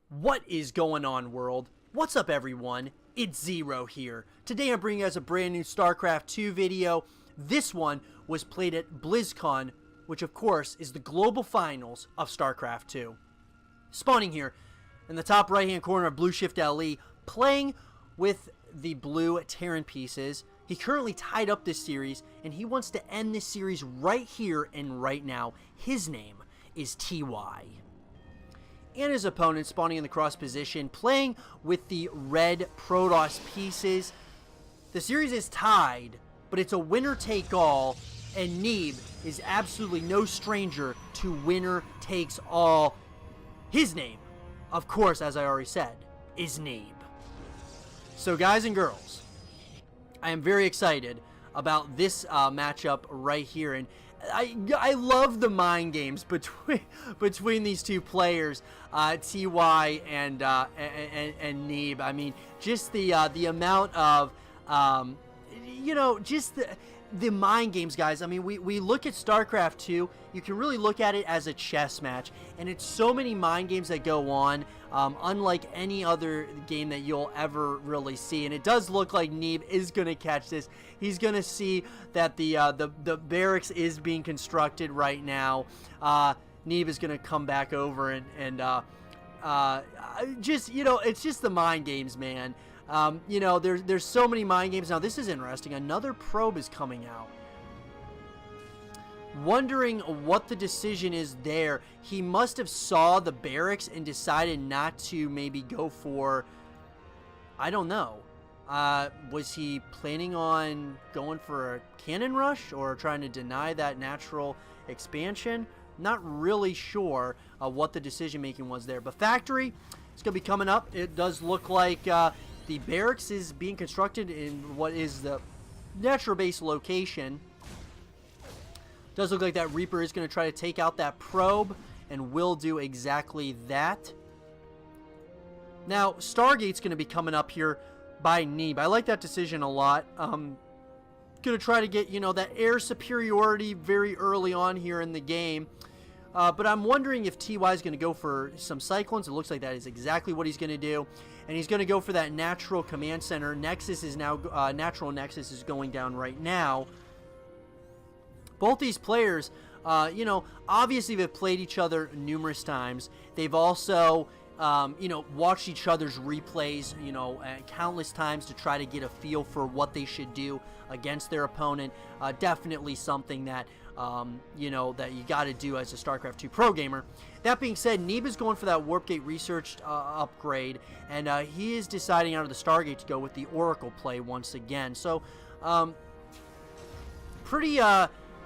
What is going on, world? What's up, everyone? It's Zero here. Today I'm bringing you guys a brand new Starcraft 2 video. This one was played at Blizzcon, which of course is the global finals of Starcraft 2. Spawning here in the top right hand corner of Blue Shift LE, playing with the blue Terran pieces. He currently tied up this series, and he wants to end this series right here and right now. His name is TY. And his opponent spawning in the cross position, playing with the red Protoss pieces. The series is tied, but it's a winner-take-all, and Neeb is absolutely no stranger to winner-takes-all. His name, of course, as I already said, is Neeb. So guys and girls, I am very excited about this matchup right here, and I love the mind games between these two players, TY and Neeb. I mean, just the amount of just the mind games, guys. I mean, we look at StarCraft 2, you can really look at it as a chess match, and it's so many mind games that go on, unlike any other game that you'll ever really see. And it does look like Neeb is going to catch this. He's going to see that the barracks is being constructed right now. Neeb is going to come back over and just, it's just the mind games, man. There's so many mind games. Now, this is interesting. Another probe is coming out. Wondering what the decision is there. He must have saw the barracks and decided not to maybe go for, I don't know. Was he planning on going for a cannon rush or trying to deny that natural expansion? Not really sure what the decision making was there. But factory, it's going to be coming up. It does look like the barracks is being constructed in what is the natural base location. Does look like that Reaper is going to try to take out that probe, and will do exactly that. Now, Stargate's going to be coming up here by Neeb. I like that decision a lot. Going to try to get, that air superiority very early on here in the game. But I'm wondering if TY is going to go for some Cyclones. It looks like that is exactly what he's going to do. And he's going to go for that natural command center. Nexus is now, natural Nexus is going down right now. Both these players, obviously they've played each other numerous times. They've also, watched each other's replays, countless times to try to get a feel for what they should do against their opponent. Definitely something that, that you got to do as a StarCraft 2 pro gamer. That being said, Neeb is going for that Warp Gate research upgrade, and he is deciding out of the Stargate to go with the Oracle play once again. So, pretty,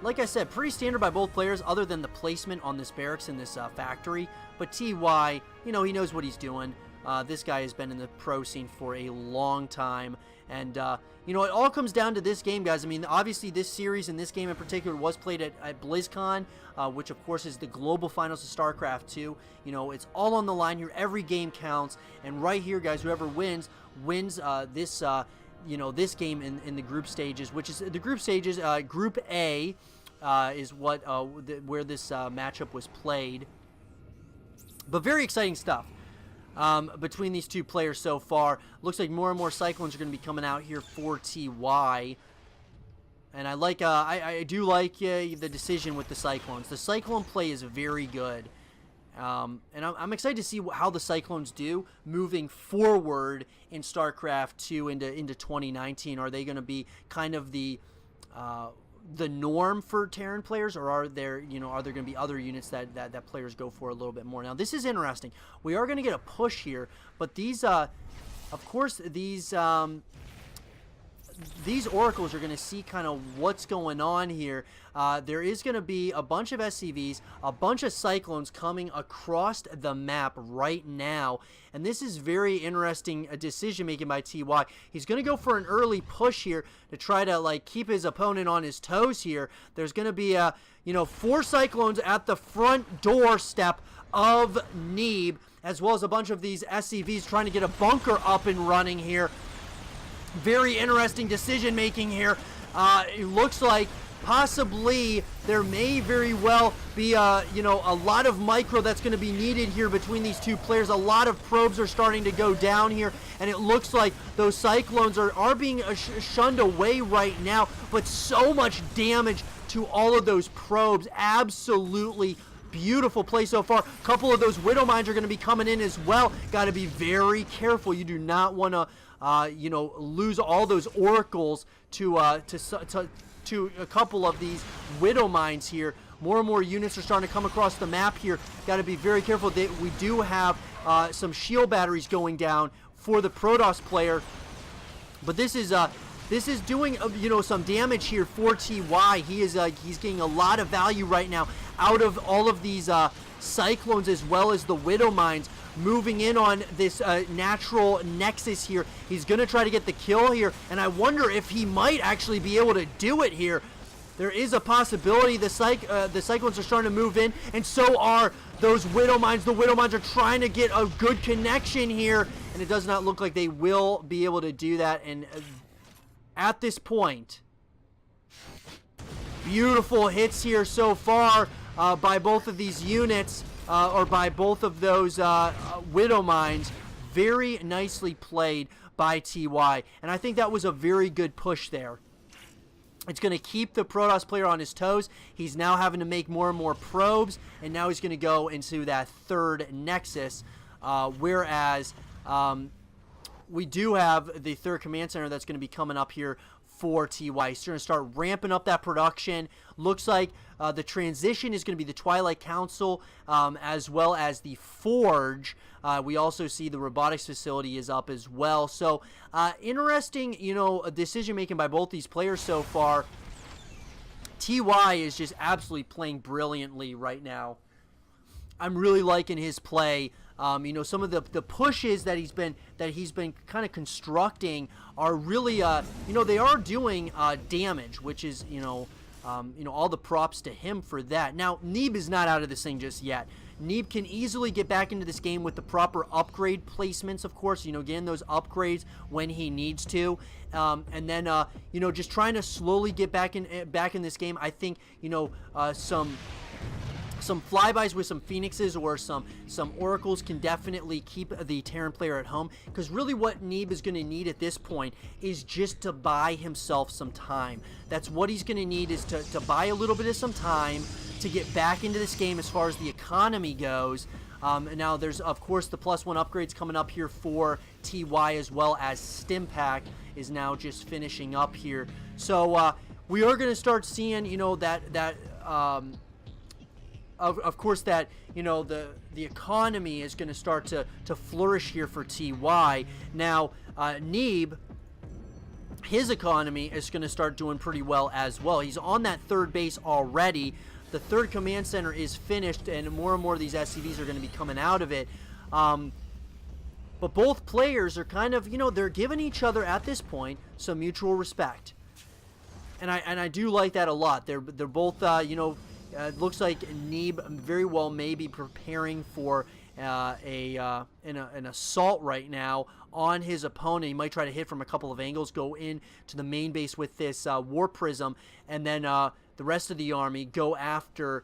like I said, pretty standard by both players, other than the placement on this barracks in this factory. But TY, he knows what he's doing. This guy has been in the pro scene for a long time. And, it all comes down to this game, guys. I mean, obviously this series and this game in particular was played at BlizzCon, which, of course, is the global finals of StarCraft 2. It's all on the line here. Every game counts. And right here, guys, whoever wins this this game in the group stages, which is the group stages. Group A is what where this matchup was played. But very exciting stuff between these two players so far. Looks like more and more Cyclones are going to be coming out here for TY. And I like, I do like the decision with the Cyclones. The Cyclone play is very good. And I'm excited to see how the Cyclones do moving forward in StarCraft 2 into 2019. Are they going to be kind of the norm for Terran players, or are there going to be other units that players go for a little bit more? Now, this is interesting. We are going to get a push here, but these, of course, these oracles are going to see kind of what's going on here. There is going to be a bunch of SCVs, a bunch of Cyclones coming across the map right now. And this is very interesting decision making by TY. He's going to go for an early push here to try to keep his opponent on his toes here. There's going to be 4 Cyclones at the front doorstep of Neeb, as well as a bunch of these SCVs trying to get a bunker up and running here. Very interesting decision making here. It looks like possibly there may very well be you know, a lot of micro that's going to be needed here between these two players. A lot of probes are starting to go down here, and it looks like those cyclones are being shunned away right now, but so much damage to all of those probes. Absolutely beautiful play so far. A couple of those widow mines are going to be coming in as well. Got to be very careful. You do not want to you know, lose all those oracles to a couple of these widow mines here. More and more units are starting to come across the map here. Got to be very careful. We do have some shield batteries going down for the Protoss player, but this is doing you know, some damage here for TY. He's getting a lot of value right now out of all of these cyclones as well as the widow mines. Moving in on this natural nexus here. He's going to try to get the kill here, and I wonder if he might actually be able to do it here. There is a possibility. The cyclones are starting to move in, and so are those widow mines. The widow mines are trying to get a good connection here, and it does not look like they will be able to do that. And at this point, beautiful hits here so far by both of these units. Or by both of those widow mines. Very nicely played by TY, and I think that was a very good push there. It's going to keep the Protoss player on his toes. He's now having to make more and more probes, and now he's going to go into that third nexus, whereas we do have the third command center that's going to be coming up here for TY. He's going to start ramping up that production. Looks like the transition is going to be the Twilight Council, as well as the Forge. We also see the robotics facility is up as well. So interesting, you know, decision making by both these players so far. TY is just absolutely playing brilliantly right now. I'm really liking his play. You know, some of the pushes that he's been kind of constructing are really you know, they are doing damage, which is, you know, all the props to him for that. Now, Neeb is not out of this thing just yet. Neeb can easily get back into this game with the proper upgrade placements, of course, you know, getting those upgrades when he needs to. And then, you know, just trying to slowly get back in this game. I think, you know, some flybys with some Phoenixes or some Oracles can definitely keep the Terran player at home, because really what Neeb is going to need at this point is just to buy himself some time. That's what he's going to need, is to buy a little bit of some time to get back into this game as far as the economy goes. Now there's, of course, the +1 upgrades coming up here for TY, as well as Stimpack is now just finishing up here. So we are going to start seeing, you know, of course, that, you know, the economy is going to start to flourish here for TY. Now, Neeb, his economy is going to start doing pretty well as well. He's on that third base already. The third command center is finished, and more of these SCVs are going to be coming out of it. But both players are kind of, you know, they're giving each other at this point some mutual respect, and I do like that a lot. They're both, you know. It looks like Neeb very well may be preparing for an assault right now on his opponent. He might try to hit from a couple of angles, go in to the main base with this War Prism, and then the rest of the army go after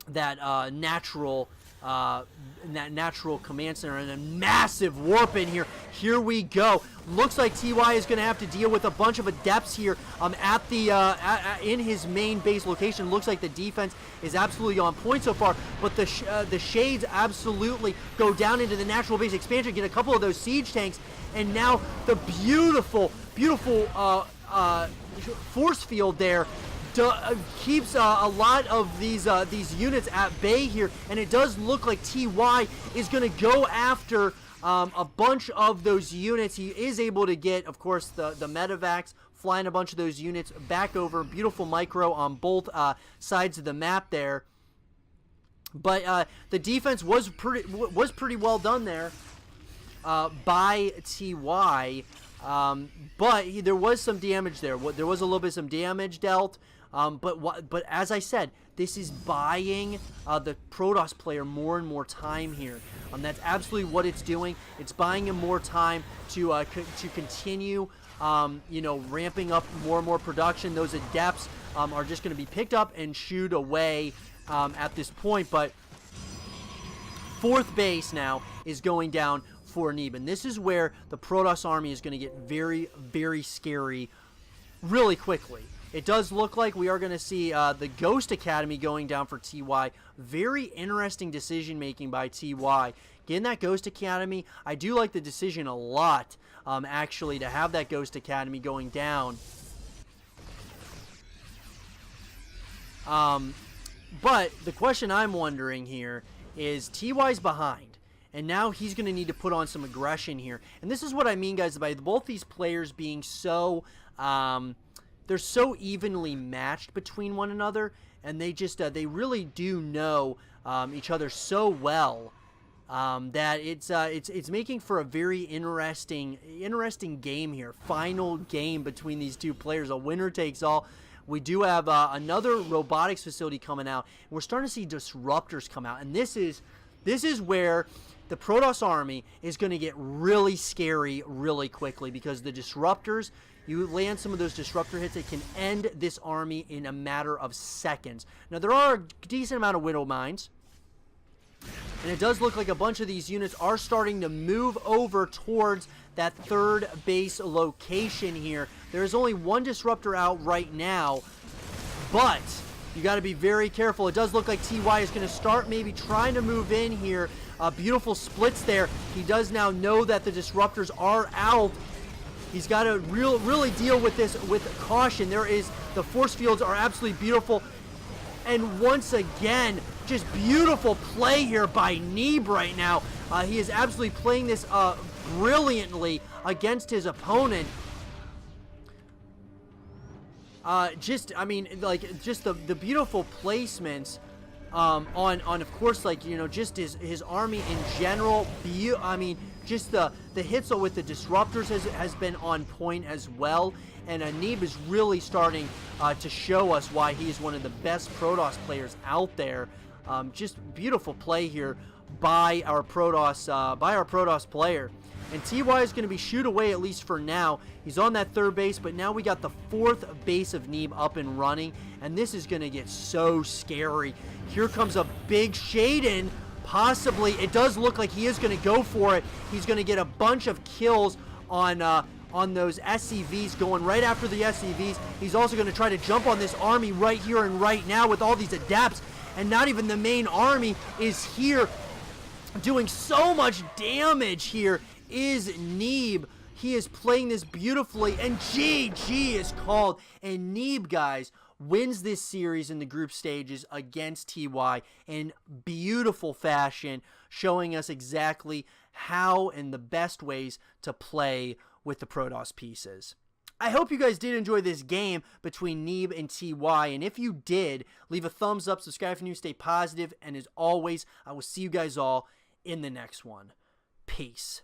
that natural command center, and a massive warp in here. Here we go. Looks like TY is going to have to deal with a bunch of adepts here at the in his main base location. Looks like the defense is absolutely on point so far, but the shades absolutely go down into the natural base expansion, get a couple of those siege tanks, and now the beautiful force field there keeps a lot of these units at bay here, and it does look like TY is going to go after a bunch of those units. He is able to get, of course, the medevacs, flying a bunch of those units back over. Beautiful micro on both sides of the map there. But the defense was pretty well done there by TY. But there was some damage there. There was a little bit of some damage dealt. But as I said, this is buying the Protoss player more and more time here. That's absolutely what it's doing. It's buying him more time to continue, you know, ramping up more and more production. Those adepts are just going to be picked up and shooed away at this point. But fourth base now is going down for Neeb, and this is where the Protoss army is going to get very, very scary really quickly. It does look like we are going to see the Ghost Academy going down for TY. Very interesting decision making by TY. Getting that Ghost Academy, I do like the decision a lot, actually, to have that Ghost Academy going down. But the question I'm wondering here is TY's behind, and now he's going to need to put on some aggression here. And this is what I mean, guys, by both these players being so... they're so evenly matched between one another, and they just they really do know each other so well that it's making for a very interesting game here. Final game between these two players, a winner takes all. We do have another robotics facility coming out, and we're starting to see disruptors come out, and this is where the Protoss army is going to get really scary really quickly, because the disruptors, you land some of those disruptor hits, it can end this army in a matter of seconds. Now, there are a decent amount of Widow Mines, and it does look like a bunch of these units are starting to move over towards that third base location here. There is only one disruptor out right now, but you got to be very careful. It does look like TY is going to start maybe trying to move in here. Beautiful splits there. He does now know that the disruptors are out. He's got to really deal with this with caution. The force fields are absolutely beautiful. And once again, just beautiful play here by Neeb right now. He is absolutely playing this brilliantly against his opponent. I mean, like, just the beautiful placements on of course, like, you know, just his army in general. I mean, just the hits with the disruptors has been on point as well. And Neeb is really starting to show us why he is one of the best Protoss players out there. Just beautiful play here by our Protoss player. And TY is going to be shoot away, at least for now. He's on that third base, but now we got the fourth base of Neeb up and running, and this is going to get so scary. Here comes a big Shaden. Possibly, it does look like he is going to go for it. He's going to get a bunch of kills on those SCVs, going right after the SCVs. He's also going to try to jump on this army right here and right now with all these adepts, and not even the main army is here. Doing so much damage here is Neeb. He is playing this beautifully, and GG is called. And Neeb, guys, wins this series in the group stages against TY in beautiful fashion, showing us exactly how and the best ways to play with the Protoss pieces. I hope you guys did enjoy this game between Neeb and TY, and if you did, leave a thumbs up, subscribe if you're new, stay positive, and as always, I will see you guys all in the next one. Peace.